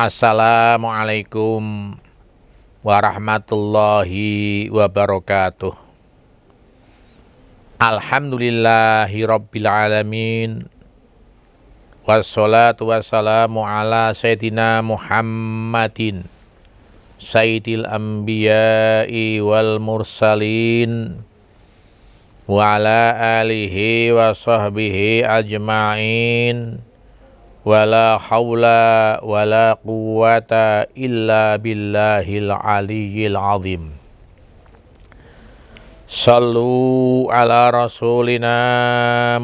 Assalamualaikum warahmatullahi wabarakatuh. Alhamdulillahi rabbil alamin. Wassalatu wassalamu ala sayyidina Muhammadin sayyidil anbiya'i wal mursalin wa ala alihi wa sahbihi ajma'in. Wala haula wala quwwata illa billahil aliyyil azim. Sallu ala rasulina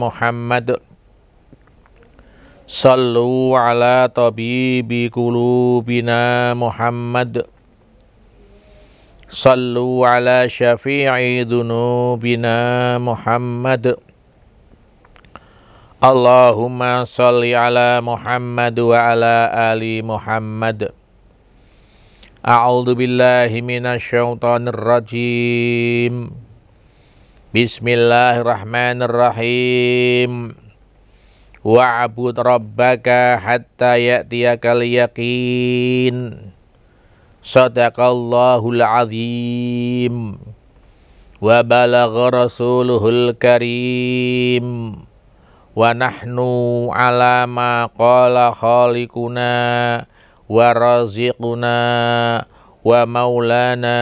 Muhammad. Sallu ala tabibi qulubina Muhammad. Sallu ala syafi'i dhunubina Muhammad. Allahumma salli ala Muhammad wa ala ali Muhammad. A'udzu billahi minasyaitonir rajim. Bismillahirrahmanirrahim. Wa'bud rabbaka hatta ya'tiyakal yaqin. Shadaqallahul azim. Wa balagha rasuluhul karim. Wa nahnu ala ma qala khaliquna wa raziquna wa maulana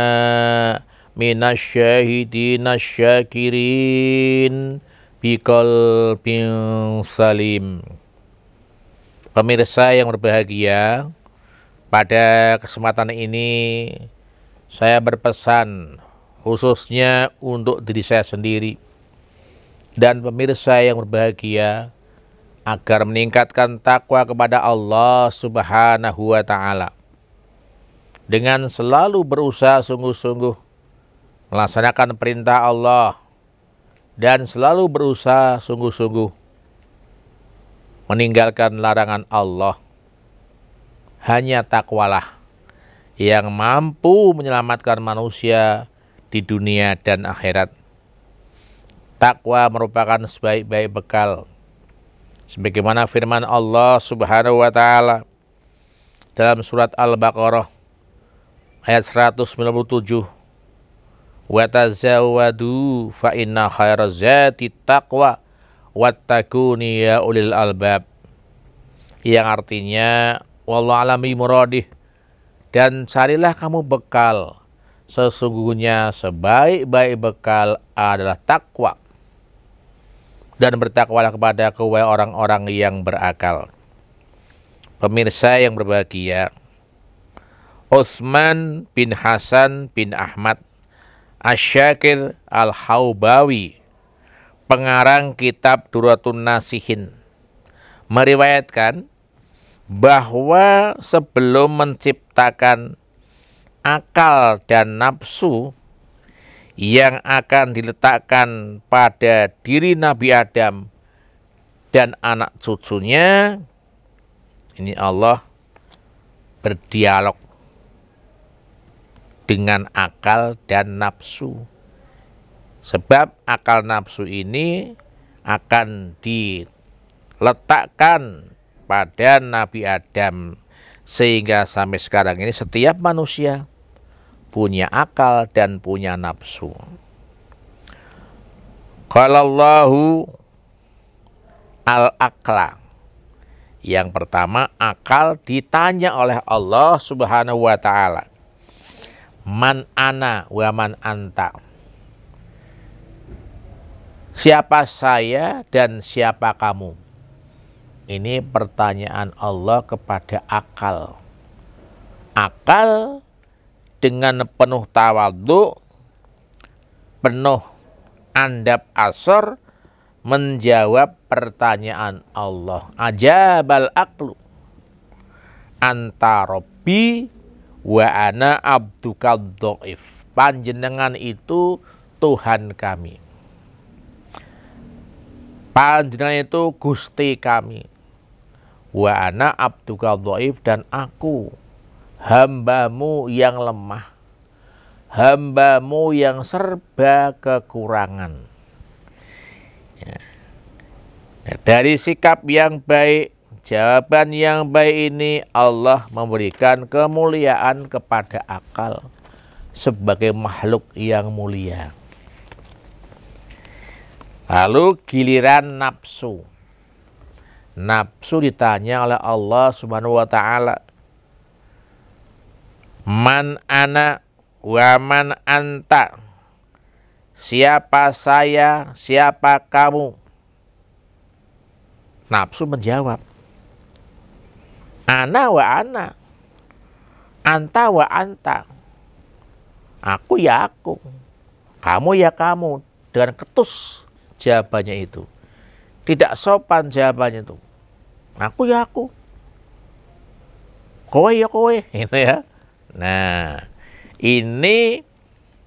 minasyahidina syakirin biqalbin salim. Pemirsa yang berbahagia, pada kesempatan ini saya berpesan khususnya untuk diri saya sendiri dan pemirsa yang berbahagia agar meningkatkan takwa kepada Allah Subhanahu wa Ta'ala dengan selalu berusaha sungguh-sungguh melaksanakan perintah Allah dan selalu berusaha sungguh-sungguh meninggalkan larangan Allah. Hanya takwalah yang mampu menyelamatkan manusia di dunia dan akhirat. Takwa merupakan sebaik-baik bekal. Sebagaimana firman Allah Subhanahu wa Ta'ala dalam surat Al-Baqarah ayat 197. Wa tazawwadu fa inna khairaz zati taqwa wattaquni ya ulil albab. Yang artinya wallahu a'lam bimuradih, dan carilah kamu bekal, sesungguhnya sebaik-baik bekal adalah takwa, dan bertakwalah kepada orang-orang yang berakal. Pemirsa yang berbahagia, Utsman bin Hasan bin Ahmad Asy-Syakir Al-Haubawi, pengarang kitab Durratun Nasihin, meriwayatkan bahwa sebelum menciptakan akal dan nafsu yang akan diletakkan pada diri Nabi Adam dan anak cucunya, ini Allah berdialog dengan akal dan nafsu. Sebab akal nafsu ini akan diletakkan pada Nabi Adam, sehingga sampai sekarang ini setiap manusia punya akal dan punya nafsu. Qalallahu al-aqla. Yang pertama, akal ditanya oleh Allah Subhanahu wa Ta'ala. Man ana wa man anta. Siapa saya dan siapa kamu? Ini pertanyaan Allah kepada akal. Akal dengan penuh tawadhu, penuh andab asor, menjawab pertanyaan Allah. Ajabal aqlu anta rabbi wa ana abdukal dhaif. Panjenengan itu Tuhan kami, panjenengan itu Gusti kami. Wa ana abdukal dhaif, dan aku hambamu yang lemah, hambamu yang serba kekurangan. Ya. Dari sikap yang baik jawaban yang baik ini Allah memberikan kemuliaan kepada akal sebagai makhluk yang mulia. Lalu giliran nafsu. Nafsu ditanya oleh Allah Subhanahu wa taala, "Man ana wa man anta?" Siapa saya, siapa kamu? Nafsu menjawab, "Ana wa ana, anta wa anta." Aku ya aku, kamu ya kamu. Dengan ketus jawabannya itu. Tidak sopan jawabannya itu. Aku ya aku, kowe ya kowe. Gitu ya. Nah, ini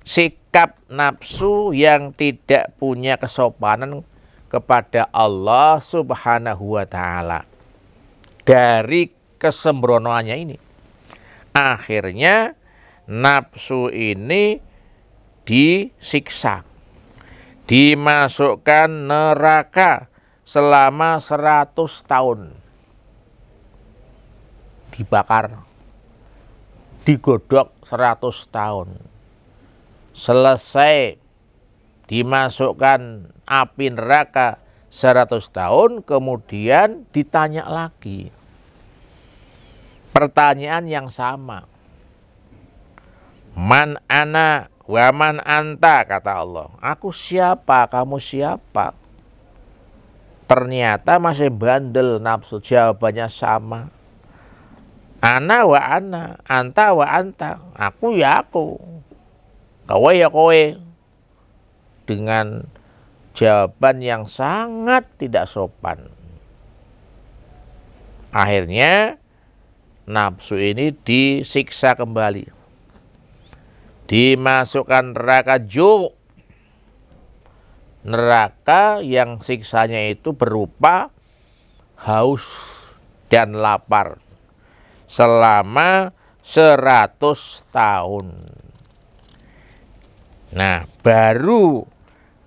sikap nafsu yang tidak punya kesopanan kepada Allah Subhanahu wa taala. Dari kesembronoannya ini, akhirnya nafsu ini disiksa, dimasukkan neraka selama 100 tahun. Dibakar, digodok 100 tahun. Selesai dimasukkan api neraka 100 tahun, kemudian ditanya lagi. Pertanyaan yang sama. Man ana wa man anta, kata Allah. Aku siapa, kamu siapa? Ternyata masih bandel nafsu, jawabannya sama. Ana wa ana, anta wa anta. Aku ya aku, kowe ya kowe. Dengan jawaban yang sangat tidak sopan. Akhirnya nafsu ini disiksa kembali. Dimasukkan neraka ju. Neraka yang siksanya itu berupa haus dan lapar selama 100 tahun. Nah, baru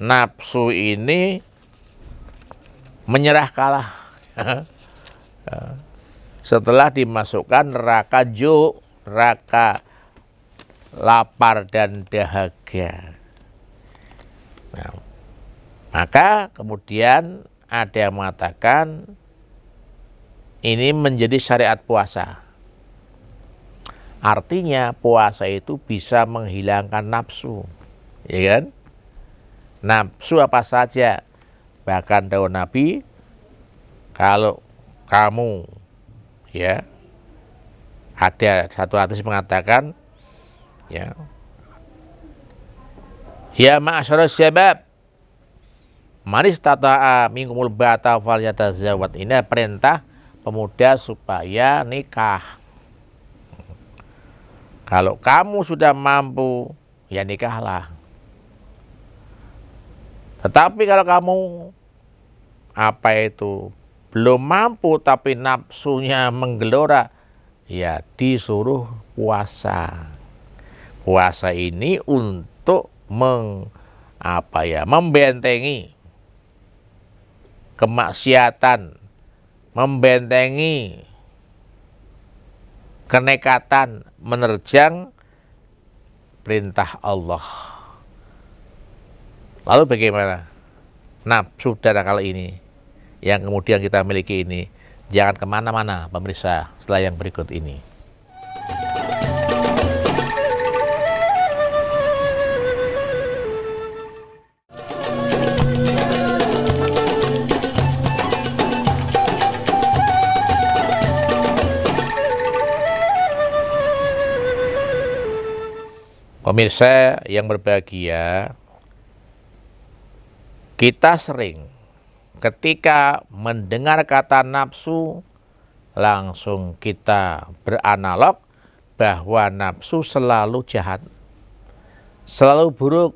nafsu ini menyerah kalah setelah dimasukkan neraka ju, neraka lapar dan dahaga. Nah, maka kemudian ada yang mengatakan ini menjadi syariat puasa. Artinya puasa itu bisa menghilangkan nafsu, ya kan? Nafsu apa saja. Bahkan daun Nabi, kalau kamu, ya, ada satu hadis mengatakan, ya, ya ma'asyaras syabab, man istata'a minkumul bata falyatazawwaj. Ini perintah pemuda supaya nikah. Kalau kamu sudah mampu, ya nikahlah. Tetapi kalau kamu belum mampu tapi nafsunya menggelora, ya disuruh puasa. Puasa ini untuk membentengi kemaksiatan, membentengi kenekatan menerjang perintah Allah. Lalu bagaimana nafsu dan akal ini yang kemudian kita miliki ini? Jangan kemana-mana pemirsa setelah yang berikut ini. Pemirsa yang berbahagia, kita sering ketika mendengar kata nafsu langsung kita beranalog bahwa nafsu selalu jahat, selalu buruk.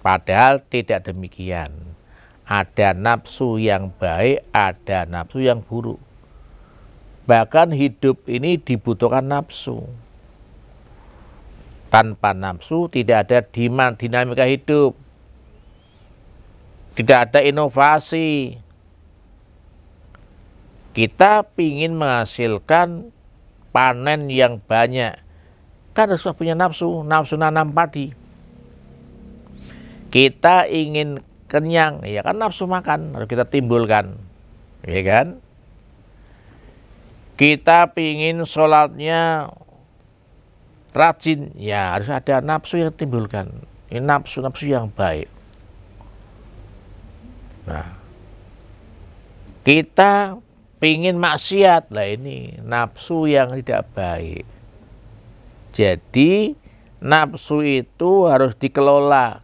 Padahal tidak demikian. Ada nafsu yang baik, ada nafsu yang buruk. Bahkan hidup ini dibutuhkan nafsu. Tanpa nafsu tidak ada dinamika hidup. Tidak ada inovasi. Kita pingin menghasilkan panen yang banyak, kan harus punya nafsu, nafsu nanam padi. Kita ingin kenyang, ya kan nafsu makan harus kita timbulkan, ya kan? Kita pingin sholatnya rajin, ya harus ada nafsu yang timbulkan. Ini nafsu-nafsu yang baik. Nah, kita pingin maksiat, lah ini nafsu yang tidak baik. Jadi nafsu itu harus dikelola,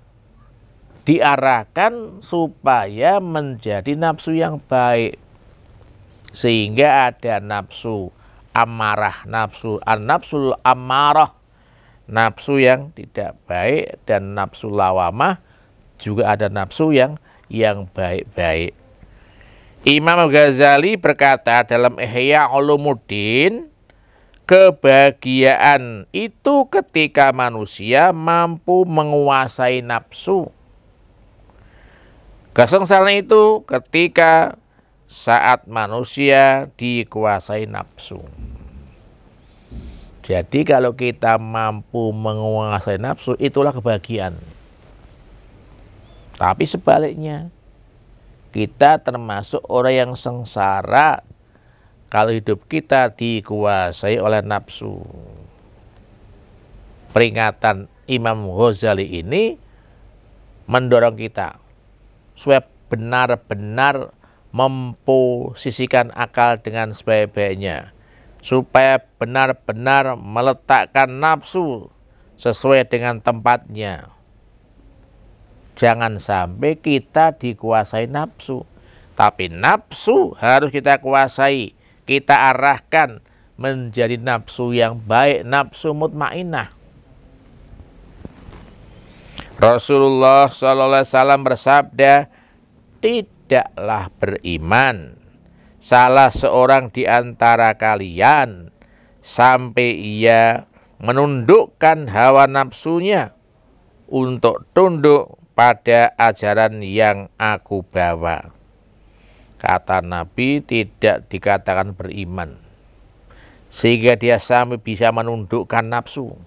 diarahkan supaya menjadi nafsu yang baik, sehingga ada nafsu amarah, nafsu an-nafsul amarah, nafsu yang tidak baik, dan nafsu lawamah juga ada nafsu yang baik-baik. Imam Ghazali berkata dalam Ihya Ulumuddin, kebahagiaan itu ketika manusia mampu menguasai nafsu. Kesengsaraan itu ketika saat manusia dikuasai nafsu. Jadi kalau kita mampu menguasai nafsu, itulah kebahagiaan. Tapi sebaliknya, kita termasuk orang yang sengsara kalau hidup kita dikuasai oleh nafsu. Peringatan Imam Ghazali ini mendorong kita supaya benar-benar memposisikan akal dengan sebaik-baiknya, supaya benar-benar meletakkan nafsu sesuai dengan tempatnya. Jangan sampai kita dikuasai nafsu, tapi nafsu harus kita kuasai, kita arahkan menjadi nafsu yang baik, nafsu mutmainnah. Rasulullah SAW bersabda, tidaklah beriman salah seorang di antara kalian sampai ia menundukkan hawa nafsunya untuk tunduk pada ajaran yang aku bawa. Kata Nabi, tidak dikatakan beriman sehingga dia sampai bisa menundukkan nafsu.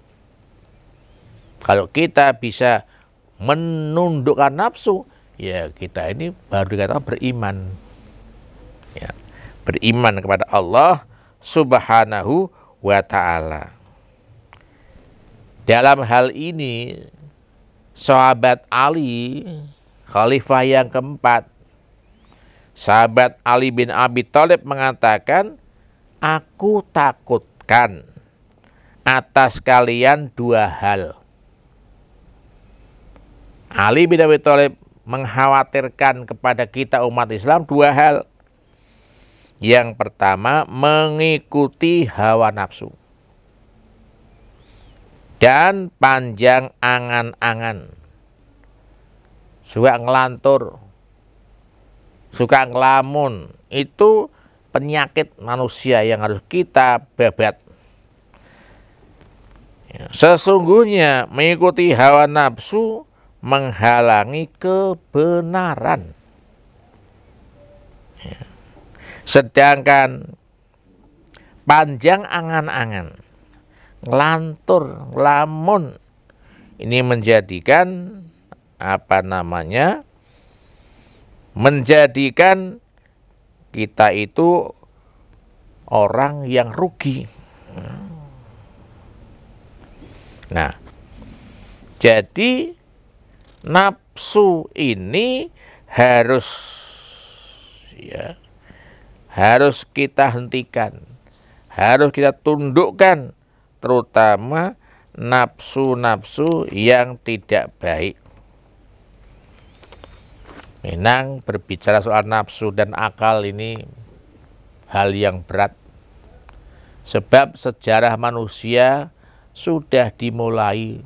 Kalau kita bisa menundukkan nafsu, ya kita ini baru dikatakan beriman. Ya, beriman kepada Allah Subhanahu wa ta'ala. Dalam hal ini, sahabat Ali, khalifah yang keempat, sahabat Ali bin Abi Thalib mengatakan, aku takutkan atas kalian dua hal. Ali bin Abi Thalib mengkhawatirkan kepada kita umat Islam dua hal. Yang pertama, mengikuti hawa nafsu dan panjang angan-angan, suka ngelantur, suka ngelamun. Itu penyakit manusia yang harus kita babat. Sesungguhnya mengikuti hawa nafsu menghalangi kebenaran. Sedangkan panjang angan-angan, ngelantur, ngelamun, ini menjadikan menjadikan kita itu orang yang rugi. Nah, jadi nafsu ini harus kita hentikan, harus kita tundukkan, terutama nafsu-nafsu yang tidak baik. Memang berbicara soal nafsu dan akal ini hal yang berat, sebab sejarah manusia sudah dimulai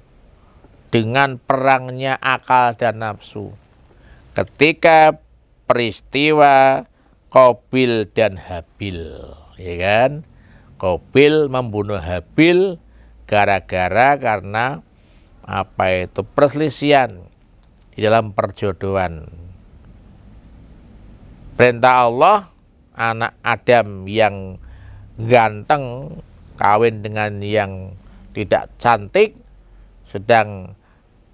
dengan perangnya akal dan nafsu. Ketika peristiwa Qabil dan Habil, ya kan? Qabil membunuh Habil karena perselisihan di dalam perjodohan. Perintah Allah anak Adam yang ganteng kawin dengan yang tidak cantik, sedang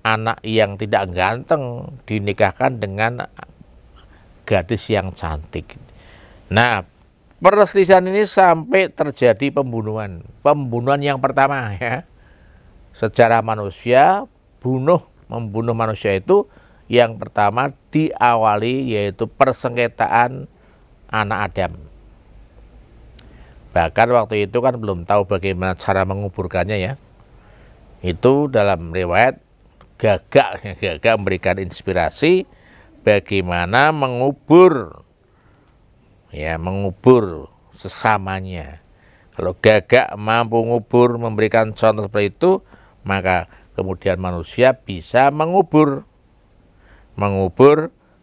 anak yang tidak ganteng dinikahkan dengan gadis yang cantik. Nah, perselisihan ini sampai terjadi pembunuhan. Pembunuhan yang pertama ya. Secara manusia, membunuh manusia itu yang pertama diawali yaitu persengketaan anak Adam. Bahkan waktu itu kan belum tahu bagaimana cara menguburkannya ya. Itu dalam riwayat Gagak memberikan inspirasi bagaimana mengubur sesamanya. Kalau Gagak mampu mengubur, memberikan contoh seperti itu, maka kemudian manusia bisa mengubur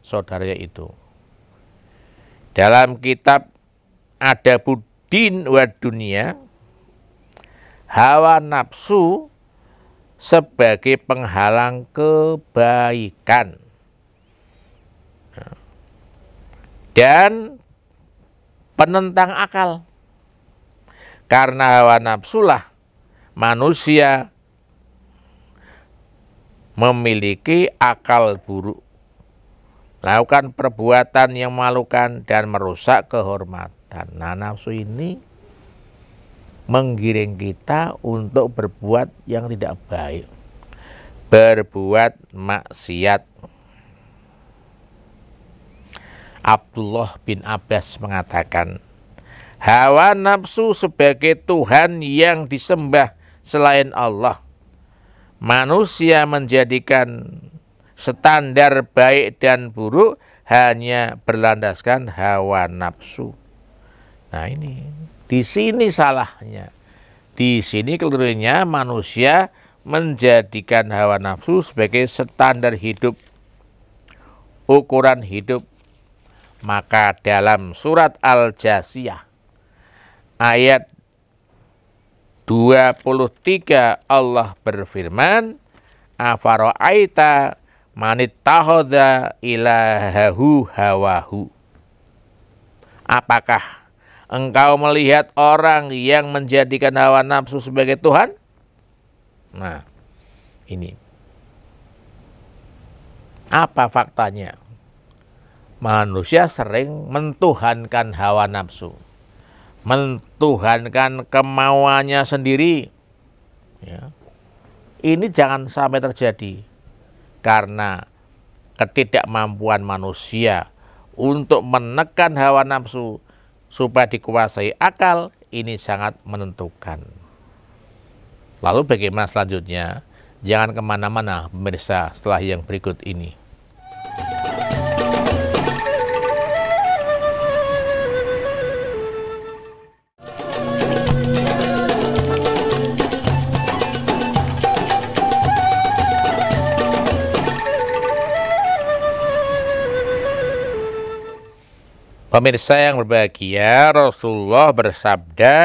saudaranya itu. Dalam kitab Adabuddin wa Dunia, hawa nafsu sebagai penghalang kebaikan dan penentang akal. Karena hawa nafsulah manusia memiliki akal buruk, melakukan perbuatan yang memalukan dan merusak kehormatan. Nah, nafsu ini menggiring kita untuk berbuat yang tidak baik, berbuat maksiat. Abdullah bin Abbas mengatakan, hawa nafsu sebagai Tuhan yang disembah selain Allah. Manusia menjadikan standar baik dan buruk hanya berlandaskan hawa nafsu. Nah, ini di sini salahnya. Di sini kelirunya manusia menjadikan hawa nafsu sebagai standar hidup, ukuran hidup. Maka dalam surat Al-Jasiyah ayat 23 Allah berfirman, afara'aita manittakhadha ilahahu hawahu. Apakah engkau melihat orang yang menjadikan hawa nafsu sebagai Tuhan? Nah, ini. Apa faktanya? Manusia sering mentuhankan hawa nafsu. Mentuhankan kemauannya sendiri. Ya. Ini jangan sampai terjadi. Karena ketidakmampuan manusia untuk menekan hawa nafsu supaya dikuasai akal, ini sangat menentukan. Lalu bagaimana selanjutnya? Jangan kemana-mana pemirsa setelah yang berikut ini. Pemirsa yang berbahagia, Rasulullah bersabda,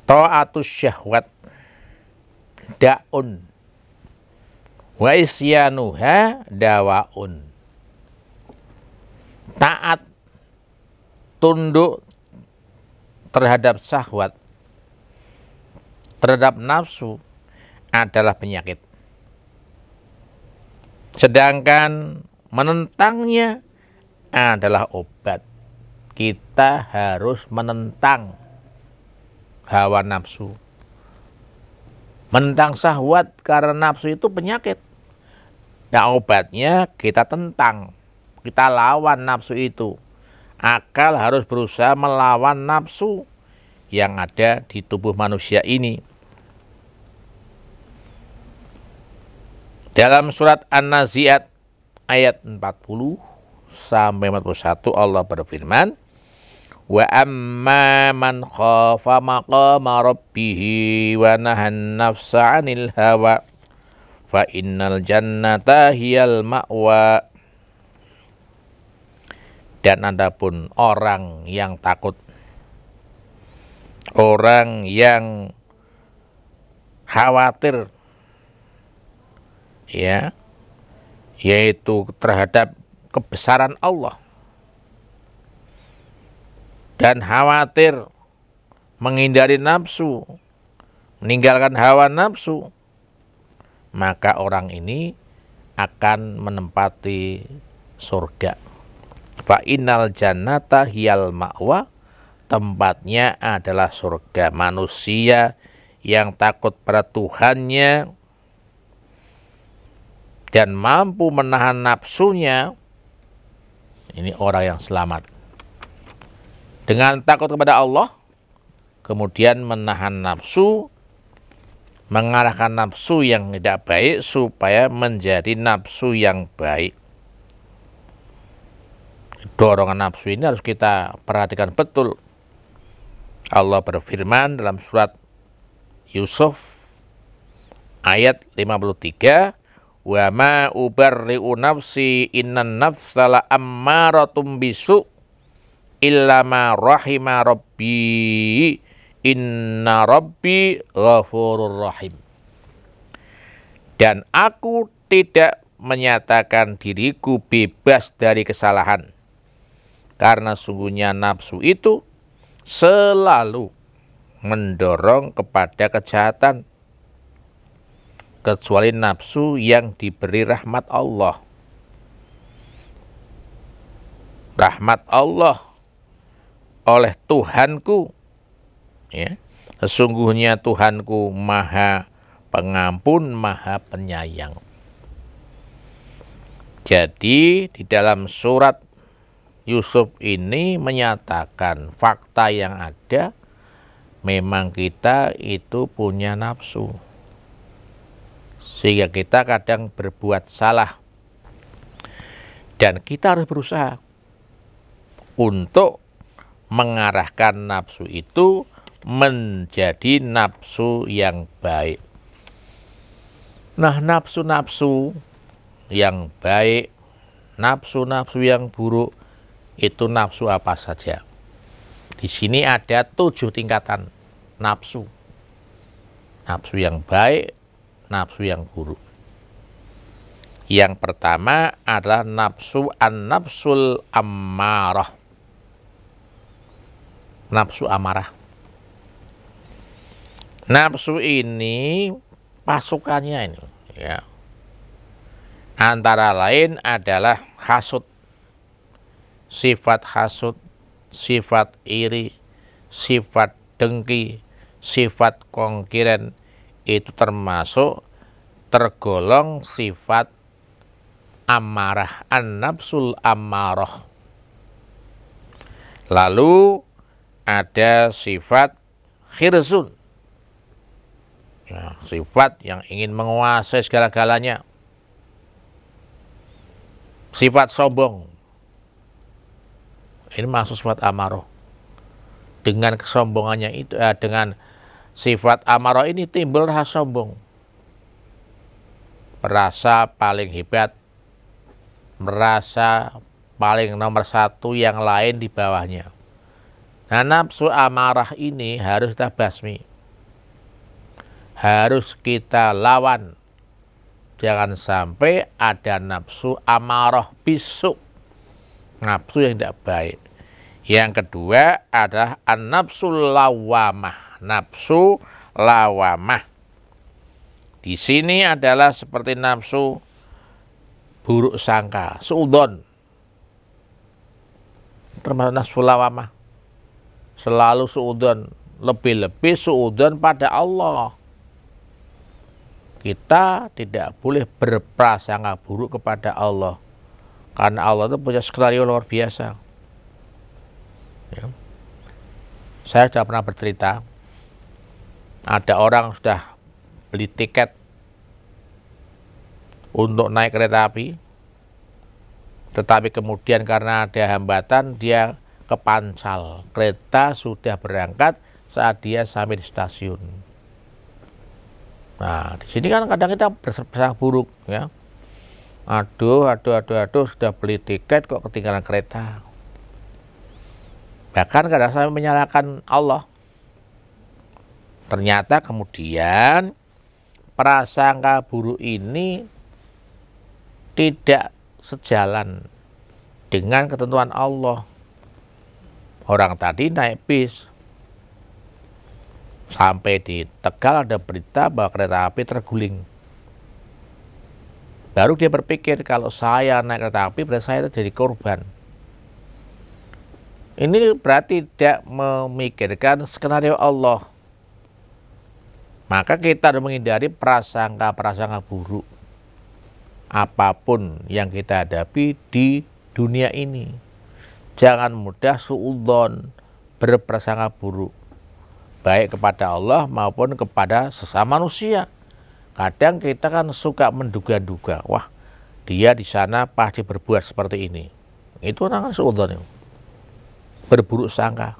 ta'atus syahwat da'un wa isyanuha dawaun. Taat, tunduk terhadap syahwat, terhadap nafsu adalah penyakit. Sedangkan menentangnya adalah obat. Kita harus menentang hawa nafsu. Menentang syahwat karena nafsu itu penyakit. Nah, obatnya kita tentang. Kita lawan nafsu itu. Akal harus berusaha melawan nafsu yang ada di tubuh manusia ini. Dalam surat An-Nazi'at ayat 40 sampai 41 Allah berfirman, wa amma man khafa maqama rabbih wa nahan nafsa 'anil hawa fa innal jannata hiyal ma'wa. Dan adapun orang yang takut, orang yang khawatir, ya, yaitu terhadap kebesaran Allah, dan khawatir menghindari nafsu, meninggalkan hawa nafsu, maka orang ini akan menempati surga. Fa innal jannata hiyal ma'wa, tempatnya adalah surga. Manusia yang takut pada Tuhannya dan mampu menahan nafsunya, ini orang yang selamat. Dengan takut kepada Allah, kemudian menahan nafsu, mengarahkan nafsu yang tidak baik supaya menjadi nafsu yang baik. Dorongan nafsu ini harus kita perhatikan betul. Allah berfirman dalam surat Yusuf ayat 53, wa ma ubarri'u nafsi innan nafsa la ammaratum bisu illa ma rahima rabbi inna rabbi ghafurur rahim. Dan aku tidak menyatakan diriku bebas dari kesalahan, karena sungguhnya nafsu itu selalu mendorong kepada kejahatan, kecuali nafsu yang diberi rahmat Allah. Rahmat Allah oleh Tuhanku, ya, sesungguhnya Tuhanku maha pengampun, maha penyayang. Jadi di dalam surat Yusuf ini menyatakan fakta yang ada, memang kita itu punya nafsu, sehingga kita kadang berbuat salah, dan kita harus berusaha untuk mengarahkan nafsu itu menjadi nafsu yang baik. Nah, nafsu-nafsu yang baik, nafsu-nafsu yang buruk, itu nafsu apa saja? Di sini ada 7 tingkatan nafsu. Nafsu yang baik, nafsu yang buruk. Yang pertama adalah nafsu an-nafsul ammarah. Nafsu amarah. Nafsu ini pasukannya ini, ya. Antara lain adalah hasud, sifat hasud, sifat iri, sifat dengki, sifat kongkiren, itu termasuk tergolong sifat amarah, an-nafsul ammarah. Lalu ada sifat khirzun, ya, sifat yang ingin menguasai segala-galanya. Sifat sombong, ini masuk sifat amarah. Dengan kesombongannya itu, dengan sifat amarah ini timbul rasa sombong, merasa paling hebat, merasa paling nomor satu, yang lain di bawahnya. Nah, nafsu amarah ini harus kita basmi, harus kita lawan. Jangan sampai ada nafsu amarah bisu, nafsu yang tidak baik. Yang kedua adalah an-nafsul lawamah, nafsu lawamah. Di sini adalah seperti nafsu buruk sangka, suudzon, termasuk nafsu lawamah. Selalu suudzon, lebih-lebih suudzon pada Allah. Kita tidak boleh berprasangka buruk kepada Allah, karena Allah itu punya skenario luar biasa. Ya. Saya sudah pernah bercerita, ada orang sudah beli tiket untuk naik kereta api, tetapi kemudian karena ada hambatan dia kepancal. Kereta sudah berangkat saat dia sampai di stasiun. Nah, di sini kan kadang kita berprasangka buruk, ya. Aduh, sudah beli tiket kok ketinggalan kereta. Bahkan kadang saya menyalahkan Allah. Ternyata kemudian prasangka buruk ini tidak sejalan dengan ketentuan Allah. Orang tadi naik bis, sampai di Tegal ada berita bahwa kereta api terguling. Baru dia berpikir, kalau saya naik kereta api berarti saya jadi korban. Ini berarti tidak memikirkan skenario Allah. Maka kita harus menghindari prasangka-prasangka buruk apapun yang kita hadapi di dunia ini. Jangan mudah suudzon, berprasangka buruk, baik kepada Allah maupun kepada sesama manusia. Kadang kita kan suka menduga-duga, wah dia di sana pasti berbuat seperti ini. Itu orang kan suudzon, berburuk sangka.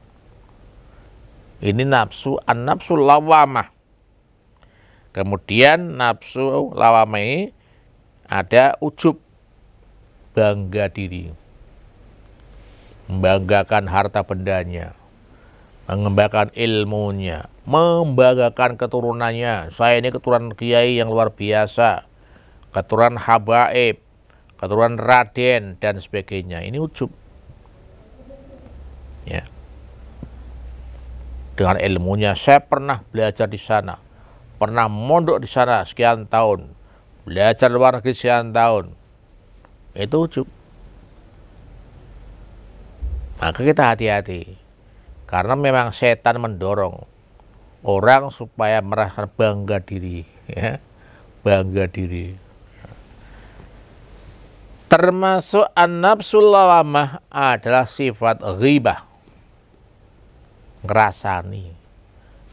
Ini nafsu, an-nafsu lawamah. Kemudian nafsu lawamah ini ada ujub, bangga diri, membanggakan harta bendanya, mengembangkan ilmunya, membanggakan keturunannya. Saya ini keturunan kiai yang luar biasa, keturunan habaib, keturunan raden dan sebagainya. Ini ujub. Ya. Dengan ilmunya, saya pernah belajar di sana, pernah mondok di sana sekian tahun, belajar luar negeri sekian tahun. Itu ujub. Maka kita hati-hati, karena memang setan mendorong orang supaya merasakan bangga diri, ya, bangga diri. Termasuk an-nafsul lawamah adalah sifat ghibah, ngerasani,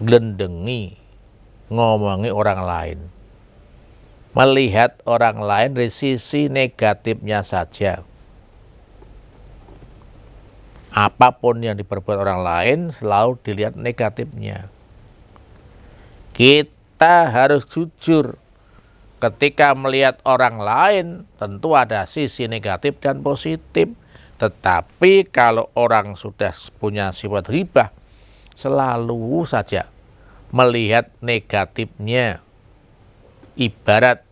glendengi, ngomongi orang lain, melihat orang lain dari sisi negatifnya saja. Apapun yang diperbuat orang lain selalu dilihat negatifnya. Kita harus jujur ketika melihat orang lain, tentu ada sisi negatif dan positif. Tetapi kalau orang sudah punya sifat ghibah, selalu saja melihat negatifnya. Ibarat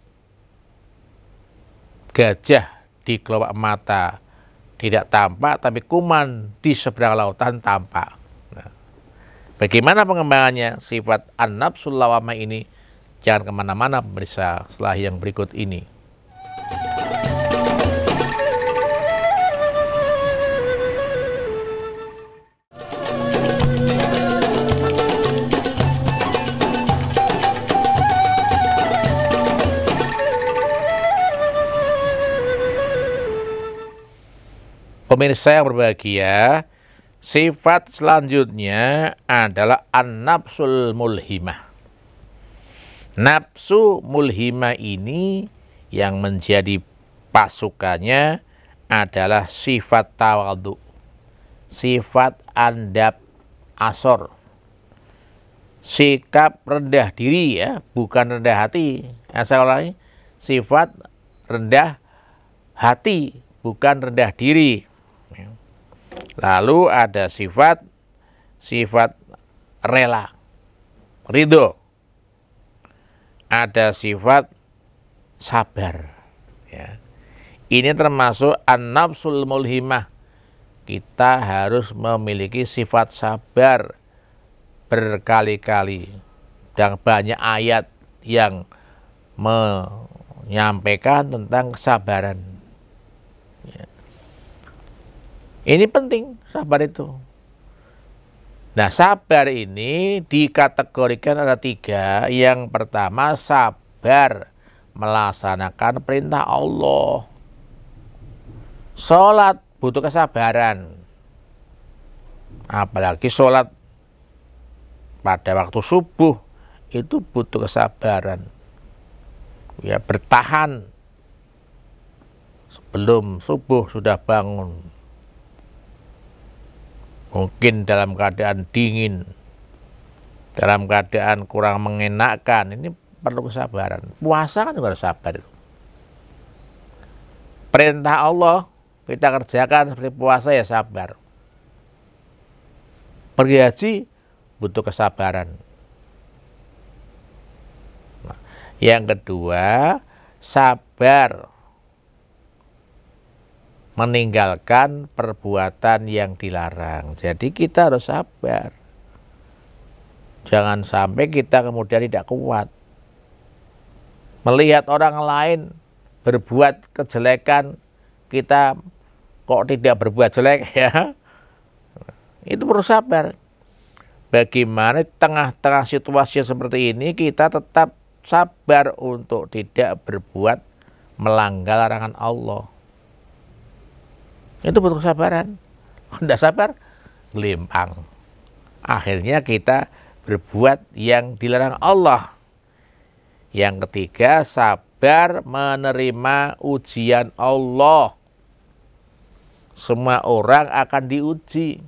gajah di kelopak mata tidak tampak, tapi kuman di seberang lautan tampak. Nah, bagaimana pengembangannya sifat an-nafsul lawamah ini? Jangan kemana-mana pemirsa, setelah yang berikut ini. Pemirsa yang berbahagia, sifat selanjutnya adalah an-nafsul mulhimah. Nafsu mulhimah ini yang menjadi pasukannya adalah sifat tawadhu, sifat andap asor, sikap rendah diri, ya, bukan rendah hati. Saya ulangi, sifat rendah hati, bukan rendah diri. Lalu ada sifat rela, ridho. Ada sifat sabar. Ya. Ini termasuk an-nafsul mulhimah. Kita harus memiliki sifat sabar berkali-kali. Dan banyak ayat yang menyampaikan tentang kesabaran. Ini penting, sabar itu. Nah, sabar ini dikategorikan ada 3. Yang pertama, sabar melaksanakan perintah Allah. Sholat butuh kesabaran. Apalagi sholat pada waktu subuh itu butuh kesabaran. Ya, bertahan sebelum subuh sudah bangun. Mungkin dalam keadaan dingin, dalam keadaan kurang mengenakkan, ini perlu kesabaran. Puasa kan juga harus sabar. Perintah Allah kita kerjakan seperti puasa, ya sabar. Pergi haji butuh kesabaran. Nah, yang kedua, sabar meninggalkan perbuatan yang dilarang. Jadi kita harus sabar. Jangan sampai kita kemudian tidak kuat. Melihat orang lain berbuat kejelekan, kita kok tidak berbuat jelek ya. Itu perlu sabar. Bagaimana di tengah-tengah situasi seperti ini kita tetap sabar untuk tidak berbuat melanggar larangan Allah. Itu butuh kesabaran. Kalau tidak sabar, gelimpang. Akhirnya kita berbuat yang dilarang Allah. Yang ketiga, sabar menerima ujian Allah. Semua orang akan diuji.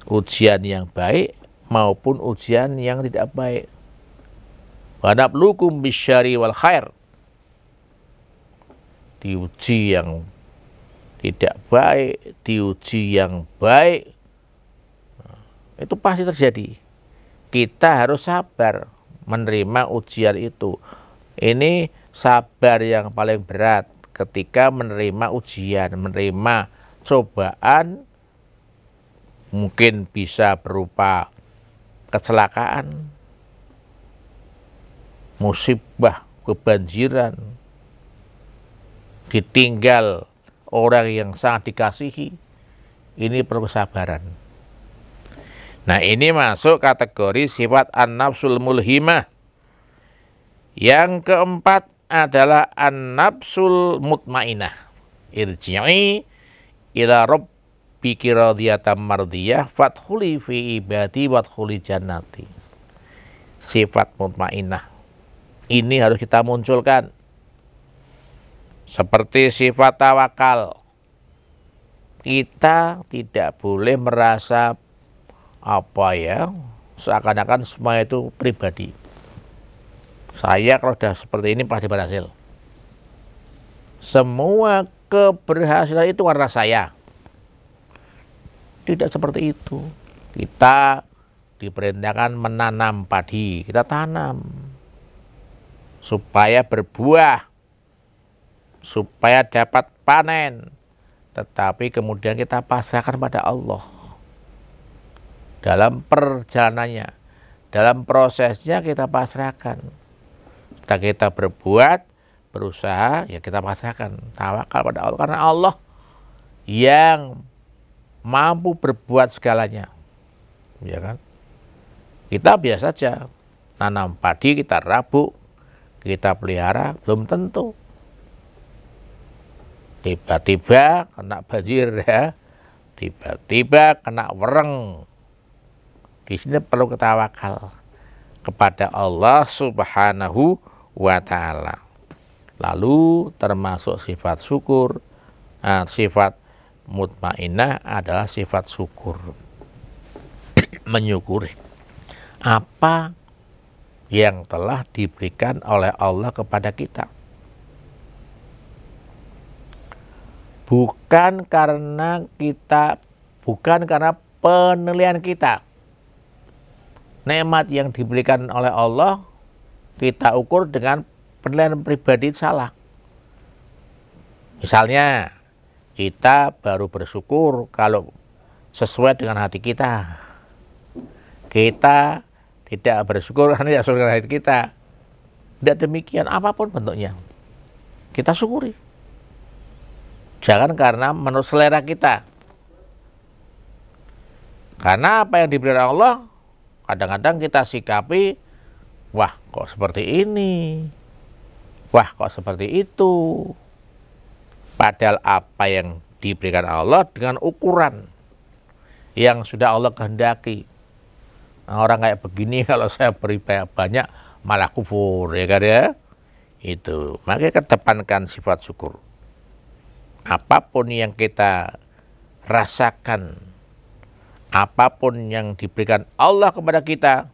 Ujian yang baik maupun ujian yang tidak baik. Wa nabluukum bisyarri wal khair. Diuji yang tidak baik, diuji yang baik, itu pasti terjadi. Kita harus sabar menerima ujian itu. Ini sabar yang paling berat ketika menerima ujian, menerima cobaan. Mungkin bisa berupa kecelakaan, musibah, kebanjiran, ditinggal orang yang sangat dikasihi. Ini perlu kesabaran. Nah, ini masuk kategori sifat an-nafsul mulhimah. Yang keempat adalah an-nafsul mutmainah. Irji'i ila rabbiki radiyatan mardiyah fadkhuli fi ibadi wadkhuli jannati. Sifat mutmainah ini harus kita munculkan. Seperti sifat tawakal. Kita tidak boleh merasa seakan-akan semua itu pribadi. Saya kalau sudah seperti ini pasti berhasil. Semua keberhasilan itu karena saya. Tidak seperti itu. Kita diperintahkan menanam padi, kita tanam supaya berbuah, supaya dapat panen. Tetapi kemudian kita pasrahkan pada Allah. Dalam perjalanannya, dalam prosesnya kita pasrahkan. Setelah kita berbuat, berusaha, ya kita pasrahkan. Tawakal pada Allah. Karena Allah yang mampu berbuat segalanya. Ya kan? Kita biasa saja. Nanam padi, kita rabuk, kita pelihara, belum tentu. Tiba-tiba kena banjir ya. Tiba-tiba kena wereng. Di sini perlu kita tawakal kepada Allah Subhanahu wa ta'ala. Lalu termasuk sifat syukur. Sifat mutmainah adalah sifat syukur. Menyukuri apa yang telah diberikan oleh Allah kepada kita. Bukan karena penilaian kita. Nikmat yang diberikan oleh Allah kita ukur dengan penilaian pribadi salah. Misalnya kita baru bersyukur kalau sesuai dengan hati kita. Kita tidak bersyukur karena tidak sesuai dengan hati kita. Tidak demikian apapun bentuknya. Kita syukuri. Jangan karena menurut selera kita. Karena apa yang diberikan Allah kadang-kadang kita sikapi, wah kok seperti ini, wah kok seperti itu. Padahal apa yang diberikan Allah dengan ukuran yang sudah Allah kehendaki. Nah, orang kayak begini kalau saya beri banyak malah kufur, ya kan ya. Itu, makanya kedepankan sifat syukur. Apapun yang kita rasakan, apapun yang diberikan Allah kepada kita,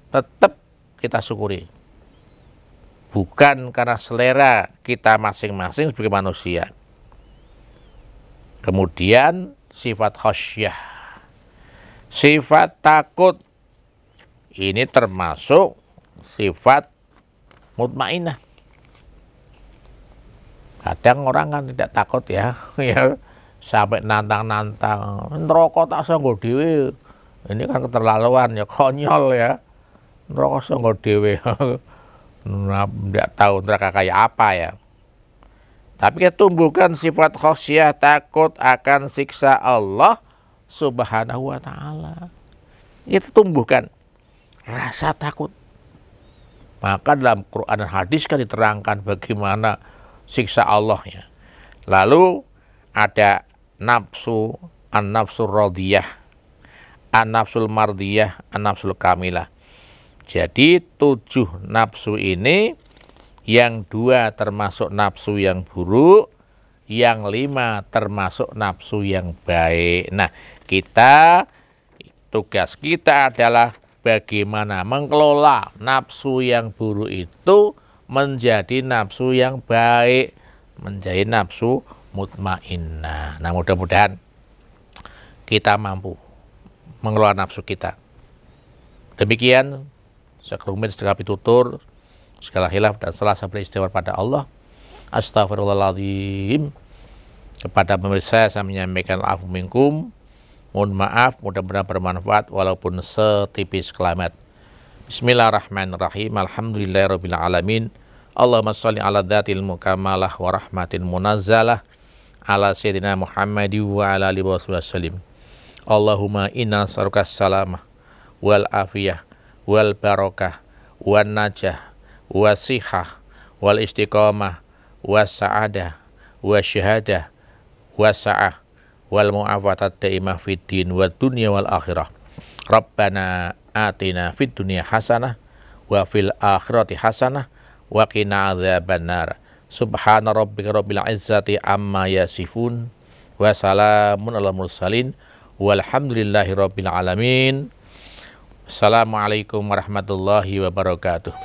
tetap kita syukuri. Bukan karena selera kita masing-masing sebagai manusia. Kemudian sifat khasyah, sifat takut. Ini termasuk sifat mutmainah. Kadang orang kan tidak takut ya, ya sampai nantang-nantang, neraka tak sanggo dhewe. Ini kan keterlaluan ya, konyol ya. Neraka sanggo dhewe. Tidak tahu neraka kayak apa ya. Tapi kita tumbuhkan sifat khasyah, takut akan siksa Allah Subhanahu wa ta'ala. Itu tumbuhkan rasa takut. Maka dalam Quran dan hadis kan diterangkan bagaimana siksa Allah ya. Lalu ada nafsu, an-nafsul radiyah, an-nafsul mardiyah, an-nafsul kamilah. Jadi 7 nafsu ini, yang 2 termasuk nafsu yang buruk, yang 5 termasuk nafsu yang baik. Nah, tugas kita adalah bagaimana mengelola nafsu yang buruk itu menjadi nafsu yang baik, menjadi nafsu mutmainnah. Nah, mudah-mudahan kita mampu mengelola nafsu kita. Demikian, sekelumit segala pitutur, segala khilaf dan salah sampai istighfar pada Allah. Astaghfirullahaladzim. Kepada pemirsa saya menyampaikan afu minkum. Mohon maaf, mudah-mudahan bermanfaat walaupun setipis kelamat. Bismillahirrahmanirrahim. Alhamdulillahirabbil alamin. Allahumma shalli ala dzatil mukamalah wa rahmatin munazzalah ala sayyidina Muhammadi wa ala alihi wasallam. Allahumma inna nas'aluka salamah wal afiyah wal barakah wan najah wasihah wal istiqamah wasa'adah wasyahadah wasa'ah wal mu'afatat daimah fid din wad dunya wal akhirah. Rabbana atina fid dunya hasanah wa fil akhirati hasanah wa qina adzabannar. Subhana rabbika rabbil izzati amma yasifun wa salamun alal mursalin walhamdulillahi rabbil alamin. Assalamualaikum warahmatullahi wabarakatuh.